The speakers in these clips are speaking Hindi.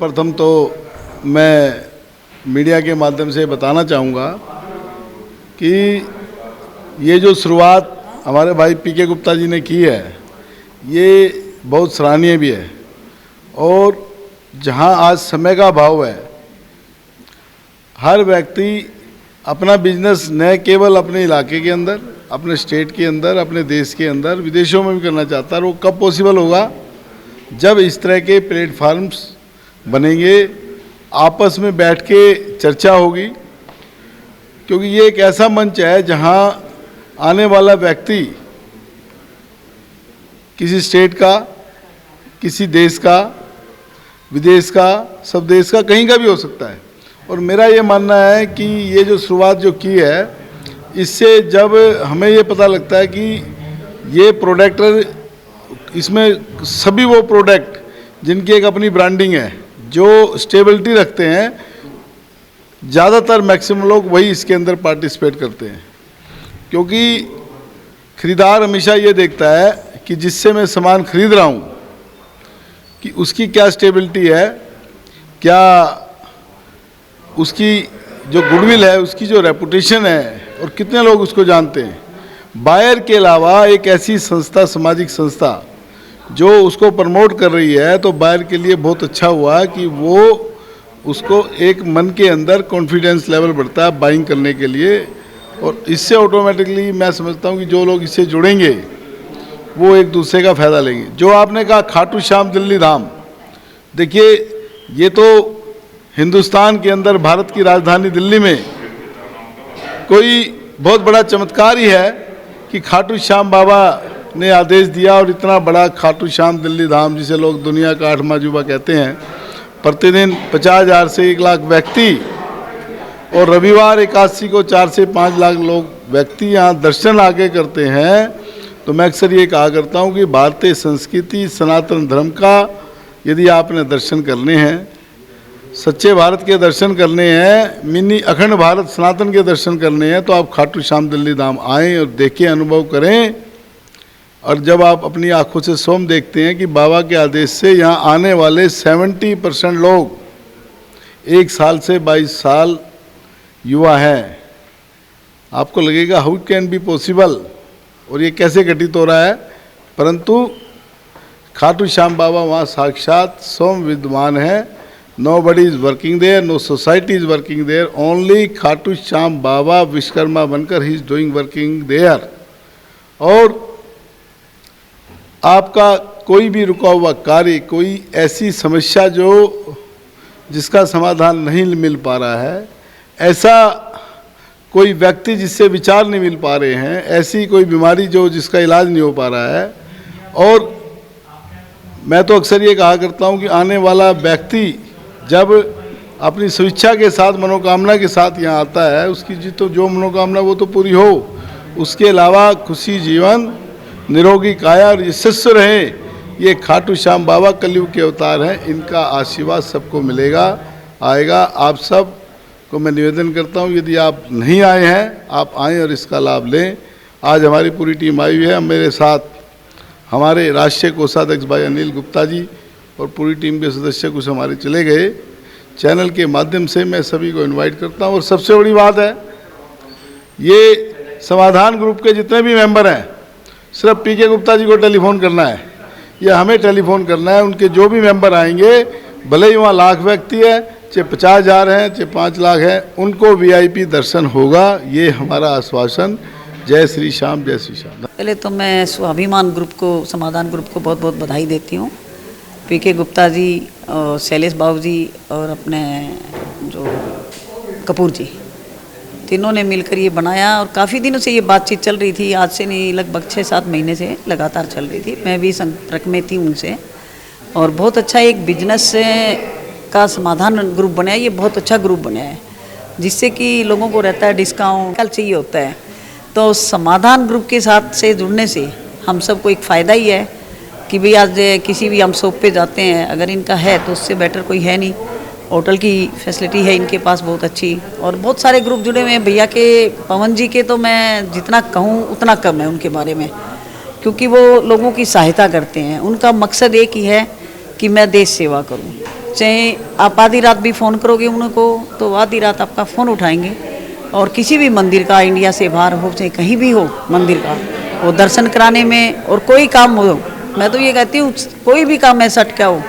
सर्वप्रथम तो मैं मीडिया के माध्यम से बताना चाहूँगा कि ये जो शुरुआत हमारे भाई पीके गुप्ता जी ने की है ये बहुत सराहनीय भी है। और जहाँ आज समय का अभाव है, हर व्यक्ति अपना बिजनेस न केवल अपने इलाके के अंदर, अपने स्टेट के अंदर, अपने देश के अंदर, विदेशों में भी करना चाहता है। और वो कब पॉसिबल होगा? जब इस तरह के प्लेटफार्म्स बनेंगे, आपस में बैठ के चर्चा होगी, क्योंकि ये एक ऐसा मंच है जहां आने वाला व्यक्ति किसी स्टेट का, किसी देश का, विदेश का, सब देश का, कहीं का भी हो सकता है। और मेरा ये मानना है कि ये जो शुरुआत जो की है, इससे जब हमें ये पता लगता है कि ये प्रोडक्ट, इसमें सभी वो प्रोडक्ट जिनकी एक अपनी ब्रांडिंग है, जो स्टेबिलिटी रखते हैं, ज़्यादातर मैक्सिमम लोग वही इसके अंदर पार्टिसिपेट करते हैं। क्योंकि खरीदार हमेशा ये देखता है कि जिससे मैं सामान खरीद रहा हूँ कि उसकी क्या स्टेबिलिटी है, क्या उसकी जो गुडविल है, उसकी जो रेपुटेशन है, और कितने लोग उसको जानते हैं। बायर के अलावा एक ऐसी संस्था, सामाजिक संस्था जो उसको प्रमोट कर रही है, तो बायर के लिए बहुत अच्छा हुआ कि वो उसको एक मन के अंदर कॉन्फिडेंस लेवल बढ़ता है बाइंग करने के लिए। और इससे ऑटोमेटिकली मैं समझता हूँ कि जो लोग इससे जुड़ेंगे वो एक दूसरे का फ़ायदा लेंगे। जो आपने कहा खाटू श्याम दिल्ली धाम, देखिए ये तो हिंदुस्तान के अंदर, भारत की राजधानी दिल्ली में कोई बहुत बड़ा चमत्कार ही है कि खाटू श्याम बाबा ने आदेश दिया और इतना बड़ा खाटू श्याम दिल्ली धाम, जिसे लोग दुनिया का 8वां अजूबा कहते हैं, प्रतिदिन 50,000 से 1 लाख व्यक्ति, और रविवार एकादशी को 4 से 5 लाख लोग व्यक्ति यहाँ दर्शन आके करते हैं। तो मैं अक्सर ये कहा करता हूँ कि भारतीय संस्कृति, सनातन धर्म का यदि आपने दर्शन करने हैं, सच्चे भारत के दर्शन करने हैं, मिनी अखंड भारत सनातन के दर्शन करने हैं, तो आप खाटू श्याम दिल्ली धाम आएँ और देखें, अनुभव करें। और जब आप अपनी आंखों से स्वयं देखते हैं कि बाबा के आदेश से यहाँ आने वाले 70% लोग 1 साल से 22 साल युवा हैं, आपको लगेगा हाउ कैन बी पॉसिबल, और ये कैसे घटित हो रहा है। परंतु खाटू श्याम बाबा वहाँ साक्षात स्वयं विद्यमान है। Nobody is working there, no society is working there, only Khatu Shyam बाबा विश्वकर्मा बनकर he is doing working there। और आपका कोई भी रुका हुआ कार्य, कोई ऐसी समस्या जिसका समाधान नहीं मिल पा रहा है, ऐसा कोई व्यक्ति जिससे विचार नहीं मिल पा रहे हैं, ऐसी कोई बीमारी जिसका इलाज नहीं हो पा रहा है। और मैं तो अक्सर ये कहा करता हूँ कि आने वाला व्यक्ति जब अपनी स्वेच्छा के साथ, मनोकामना के साथ यहाँ आता है, उसकी जो मनोकामना वो तो पूरी हो। उसके अलावा खुशी जीवन, निरोगी काया और यशस्व रहे, ये खाटू श्याम बाबा कलयुग के अवतार हैं। इनका आशीर्वाद सबको मिलेगा, आएगा। आप सब को मैं निवेदन करता हूँ, यदि आप नहीं आए हैं, आप आएँ और इसका लाभ लें। आज हमारी पूरी टीम आई हुई है। मेरे साथ हमारे राष्ट्रीय कोषाध्यक्ष भाई अनिल गुप्ता जी और पूरी टीम के सदस्य कुछ हमारे चले गए। चैनल के माध्यम से मैं सभी को इनवाइट करता हूँ। और सबसे बड़ी बात है, ये समाधान ग्रुप के जितने भी मेंबर हैं, सिर्फ पीके गुप्ता जी को टेलीफोन करना है या हमें टेलीफोन करना है। उनके जो भी मेंबर आएंगे, भले ही वहाँ लाख व्यक्ति है, चाहे 50,000 हैं, चाहे 5 लाख हैं, उनको VIP दर्शन होगा। ये हमारा आश्वासन। जय श्री श्याम, जय श्री श्याम। पहले तो मैं स्वाभिमान ग्रुप को, समाधान ग्रुप को बहुत बहुत बधाई देती हूँ। पीके गुप्ता जी और शैलेश बाबू जी और अपने जो कपूर जी, तीनों ने मिलकर ये बनाया। और काफ़ी दिनों से ये बातचीत चल रही थी, आज से नहीं, लगभग 6-7 महीने से लगातार चल रही थी। मैं भी संपर्क में थी उनसे, और बहुत अच्छा एक बिजनेस का समाधान ग्रुप बनाया। ये बहुत अच्छा ग्रुप बनाया है, जिससे कि लोगों को रहता है डिस्काउंट कल चाहिए होता है। तो समाधान ग्रुप के साथ से जुड़ने से हम सबको एक फ़ायदा ही है कि भाई आज किसी भी हम शॉप पे जाते हैं, अगर इनका है तो उससे बेटर कोई है नहीं। होटल की फैसिलिटी है इनके पास बहुत अच्छी, और बहुत सारे ग्रुप जुड़े हुए हैं। भैया के, पवन जी के तो मैं जितना कहूँ उतना कम है उनके बारे में, क्योंकि वो लोगों की सहायता करते हैं। उनका मकसद एक ही है कि मैं देश सेवा करूं। चाहे आप आधी रात भी फ़ोन करोगे उनको तो आधी रात आपका फ़ोन उठाएंगे, और किसी भी मंदिर का इंडिया से बाहर हो चाहे कहीं भी हो मंदिर का, वो दर्शन कराने में और कोई काम हो, मैं तो ये कहती हूँ कोई भी काम ऐसा अटका हो,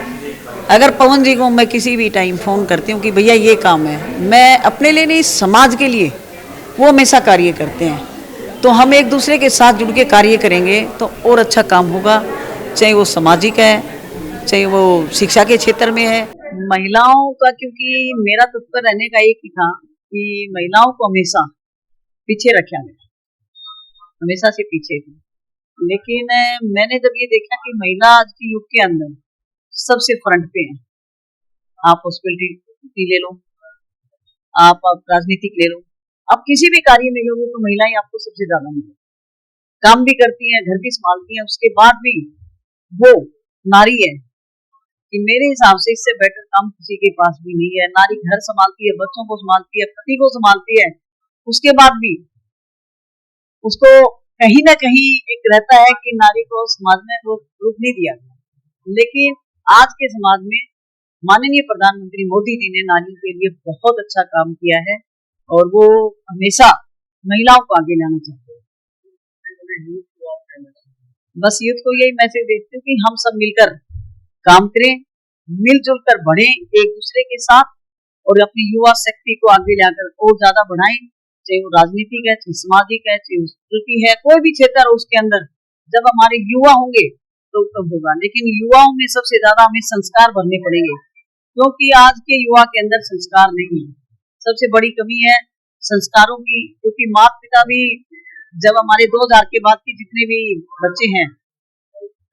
अगर पवन जी को मैं किसी भी टाइम फ़ोन करती हूँ कि भैया ये काम है, मैं अपने लिए नहीं समाज के लिए वो हमेशा कार्य करते हैं, तो हम एक दूसरे के साथ जुड़ के कार्य करेंगे तो और अच्छा काम होगा, चाहे वो सामाजिक है चाहे वो शिक्षा के क्षेत्र में है। महिलाओं का, क्योंकि मेरा तत्पर रहने का एक ही था कि महिलाओं को हमेशा पीछे रखा गया, हमेशा से पीछे थी, लेकिन मैंने जब ये देखा कि महिला आज के युग के अंदर सबसे फ्रंट पे है, आप हॉस्पिटलिटी ले लो, आप राजनीतिक ले लो, आप किसी भी कार्य में लोगे तो महिलाएं आपको सबसे ज्यादा मिलेंगी, काम भी करती हैं, घर भी संभालती हैं, उसके बाद भी वो नारी है कि मेरे हिसाब से इससे बेटर काम किसी के पास भी नहीं है। नारी घर संभालती है, बच्चों को संभालती है, पति को संभालती है, उसके बाद भी उसको कहीं ना कहीं एक रहता है कि नारी को समाज में वो रूप नहीं दिया गया, लेकिन आज के समाज में माननीय प्रधानमंत्री मोदी जी ने नारियों के लिए बहुत अच्छा काम किया है और वो हमेशा महिलाओं को आगे लाना चाहते हैं। बस यूथ को यही मैसेज देती हूँ कि हम सब मिलकर काम करें, मिलजुल कर बढ़े एक दूसरे के साथ और अपनी युवा शक्ति को आगे लाकर और ज्यादा बढ़ाएं, चाहे वो राजनीतिक है, चाहे सामाजिक है, चाहे संस्कृति है, कोई भी क्षेत्र है उसके अंदर जब हमारे युवा होंगे तो तब होगा। लेकिन युवाओं में सबसे ज्यादा हमें संस्कार भरने पड़ेंगे, क्योंकि आज के युवा के अंदर संस्कार नहीं है, सबसे बड़ी कमी है संस्कारों की। क्योंकि माता पिता भी जब हमारे 2000 के बाद के जितने भी बच्चे हैं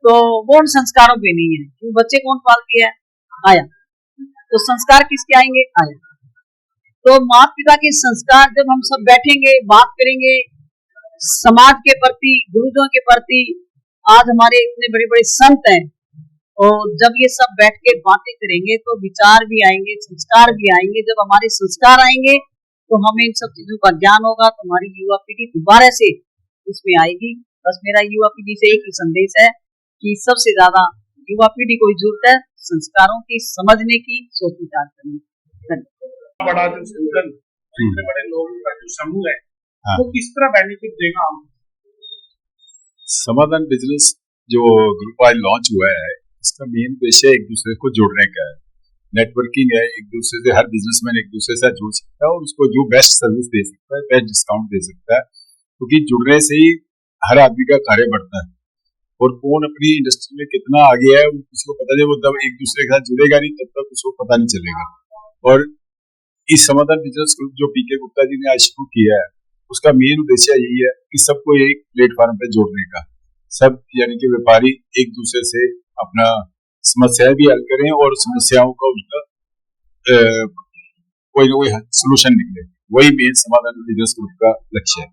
तो वो उन संस्कारों पे नहीं है, क्यों बच्चे कौन पाल के है आया, तो संस्कार किसके आएंगे आया। तो माता पिता के संस्कार जब हम सब बैठेंगे बात करेंगे समाज के प्रति, गुरुजनों के प्रति, आज हमारे इतने बड़े बड़े संत हैं, और जब ये सब बैठ के बातें करेंगे तो विचार भी आएंगे, संस्कार भी आएंगे। जब हमारे संस्कार आएंगे तो हमें इन सब चीजों का ज्ञान होगा, तो हमारी युवा पीढ़ी दोबारा से उसमें आएगी। बस मेरा युवा पीढ़ी से एक ही संदेश है कि सबसे ज्यादा युवा पीढ़ी को जरूरत है संस्कारों की, समझने की, सोच विचार करने की। बड़ा जो संगठन, इतने बड़े लोगों का जो समूह है, वो किस तरह बेनिफिट देगा हम? समाधान बिजनेस जो ग्रुप आज लॉन्च हुआ है, इसका मेन उद्देश्य एक दूसरे को जोड़ने का है, नेटवर्किंग है, एक दूसरे से हर बिजनेसमैन एक दूसरे से जुड़ सकता है और उसको जो बेस्ट सर्विस दे सकता है, बेस्ट डिस्काउंट दे सकता है, क्योंकि जुड़ने से ही हर आदमी का कार्य बढ़ता है। और कौन अपनी इंडस्ट्री में कितना आगे है किसी को पता नहीं, वो तब एक दूसरे के साथ जुड़ेगा नहीं तब तक उसको पता नहीं चलेगा। और इस समाधान बिजनेस ग्रुप जो पीके गुप्ता जी ने आज शुरू किया है, उसका मेन उद्देश्य यही है कि सबको एक प्लेटफॉर्म पे जोड़ने का, सब यानी कि व्यापारी एक दूसरे से अपना समस्याएं भी हल करें और समस्याओं का उनका कोई ना कोई सोल्यूशन निकले, वही मेन समाधान बिजनेस ग्रुप का लक्ष्य है।